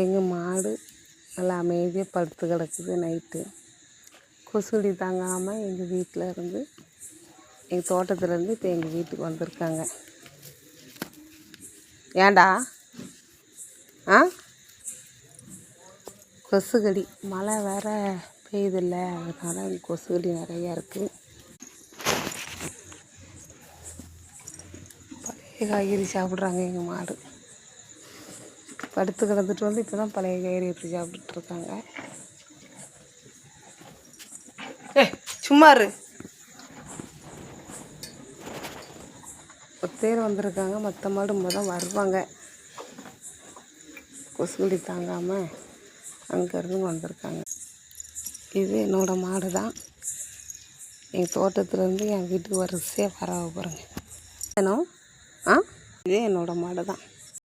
எங்கள் மாடு நல்லா அமைதியாக படுத்து கிடக்குது. நைட்டு கொசுடி தாங்காமல் எங்கள் வீட்டில் இருந்து எங்கள் தோட்டத்துலேருந்து இப்போ எங்கள் வீட்டுக்கு வந்திருக்காங்க. ஏண்டா கொசுகடி மழை வேறு பெய்யுதில்ல, அதனால் கொசுகடி நிறையா இருக்குது. பழைய காய்கறி சாப்பிட்றாங்க எங்கள் மாடு. படுத்து கிடந்துட்டு வந்து இப்போ தான் பழைய காய்கறி எடுத்து சாப்பிட்டுட்ருக்காங்க. சும்மா இரு. ஒருத்தர் வந்திருக்காங்க, மற்ற மாடு தான் வருவாங்க. கொசுகடி தாங்காமல் அங்கேருந்து வந்திருக்காங்க. இது என்னோடய மாடு தான். எங்கள் தோட்டத்துலேருந்து என் வீட்டுக்கு வரிசையாக வர போகிறேங்க. ஏனோ இதே என்னோடய மாடு தான்.